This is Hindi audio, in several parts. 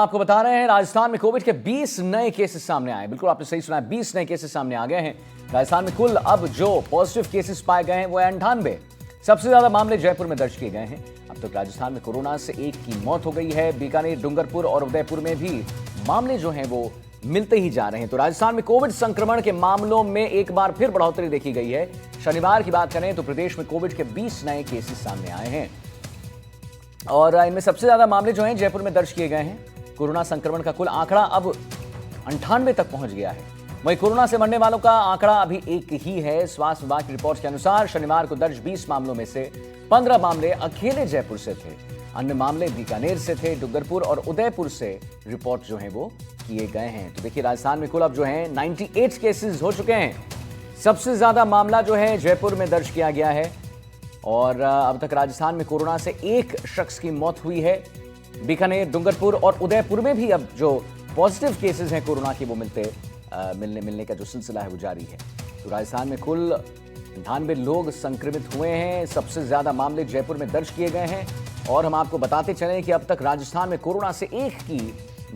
आपको बता रहे हैं राजस्थान में कोविड के 20 नए केसेस सामने आए। बिल्कुल आपने सही सुना, 20 नए केसेस सामने आ गए हैं। राजस्थान में कुल अब जो पॉजिटिव केसेस पाए गए हैं वो 98। सबसे ज्यादा मामले जयपुर में दर्ज किए गए हैं। अब तक राजस्थान में कोरोना से एक की मौत हो गई है। बीकानेर, डूंगरपुर और उदयपुर में भी मामले जो हैं वो मिलते ही जा रहे हैं। तो राजस्थान में कोविड संक्रमण के मामलों में एक बार फिर बढ़ोतरी देखी गई है। शनिवार की बात करें तो प्रदेश में कोविड के 20 नए केसेस सामने आए हैं और इनमें सबसे ज्यादा मामले जो हैं जयपुर में दर्ज किए गए हैं। कोरोना संक्रमण का कुल आंकड़ा अब 98 तक पहुंच गया है। वहीं कोरोना से मरने वालों का आंकड़ा अभी एक ही है। स्वास्थ्य विभाग की रिपोर्ट के अनुसार शनिवार को दर्ज 20 मामलों में से 15 मामले अकेले जयपुर से थे। अन्य मामले बीकानेर से थे, डूंगरपुर और उदयपुर से रिपोर्ट जो है वो किए गए हैं। तो देखिए राजस्थान में कुल अब जो है 98 केसेस हो चुके हैं। सबसे ज्यादा मामला जो है जयपुर में दर्ज किया गया है और अब तक राजस्थान में कोरोना से एक शख्स की मौत हुई है। बीकानेर, डूंगरपुर और उदयपुर में भी अब जो पॉजिटिव केसेस हैं कोरोना के वो मिलने का जो सिलसिला है वो जारी है। तो राजस्थान में कुल 98 लोग संक्रमित हुए हैं। सबसे ज्यादा मामले जयपुर में दर्ज किए गए हैं और हम आपको बताते चलें कि अब तक राजस्थान में कोरोना से एक की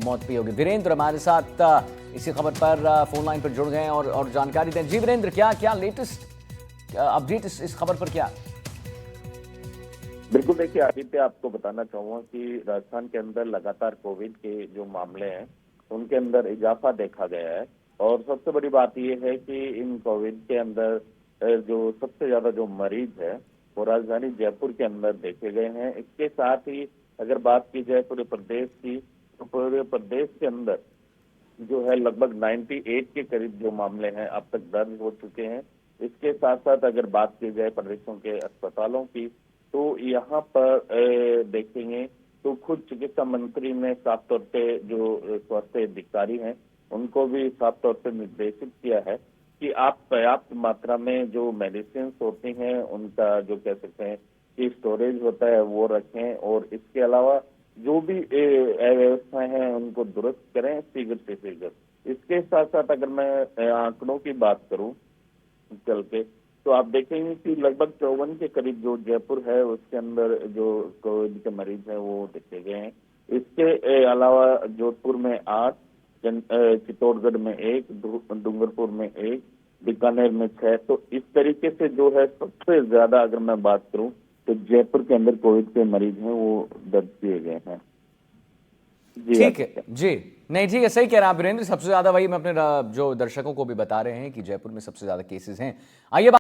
मौत भी होगी। वीरेंद्र हमारे साथ इसी खबर पर फोन लाइन पर जुड़ गए हैं और जानकारी दें। जी वीरेंद्र, क्या लेटेस्ट अपडेट इस खबर पर क्या? बिल्कुल, देखिए आदित्य, आपको बताना चाहूंगा कि राजस्थान के अंदर लगातार कोविड के जो मामले हैं उनके अंदर इजाफा देखा गया है। और सबसे बड़ी बात यह है कि इन कोविड के अंदर जो सबसे ज्यादा जो मरीज है वो राजधानी जयपुर के अंदर देखे गए हैं। इसके साथ ही अगर बात की जाए पूरे प्रदेश की, तो पूरे प्रदेश के अंदर जो है लगभग 98 के करीब जो मामले हैं अब तक दर्ज हो चुके हैं। इसके साथ साथ अगर बात की जाए प्रदेशों के अस्पतालों की, तो यहाँ पर देखेंगे तो खुद चिकित्सा मंत्री ने साफ तौर पे जो स्वास्थ्य अधिकारी हैं उनको भी साफ तौर पे निर्देशित किया है कि आप पर्याप्त मात्रा में जो मेडिसिन होती हैं उनका जो कह सकते हैं कि स्टोरेज होता है वो रखें और इसके अलावा जो भी अव्यवस्थाएं हैं उनको दुरुस्त करें शीघ्र से शीघ्र। इसके साथ साथ अगर मैं आंकड़ों की बात करूं चल के, तो आप देखेंगे कि लगभग 54 के करीब जो जयपुर है उसके अंदर जो कोविड के मरीज हैं वो देखे गए हैं। इसके अलावा जोधपुर में 8, चित्तौड़गढ़ में 1, डूंगरपुर में 1, बीकानेर में 6। तो इस तरीके से जो है सबसे ज्यादा अगर मैं बात करूं तो जयपुर के अंदर कोविड के मरीज हैं वो दर्ज किए गए हैं। ठीक है जी, नहीं ठीक है, सही कह रहा हैं वीरेंद्र। सबसे ज्यादा वही हम अपने जो दर्शकों को भी बता रहे हैं कि जयपुर में सबसे ज्यादा केसेस हैं। आइए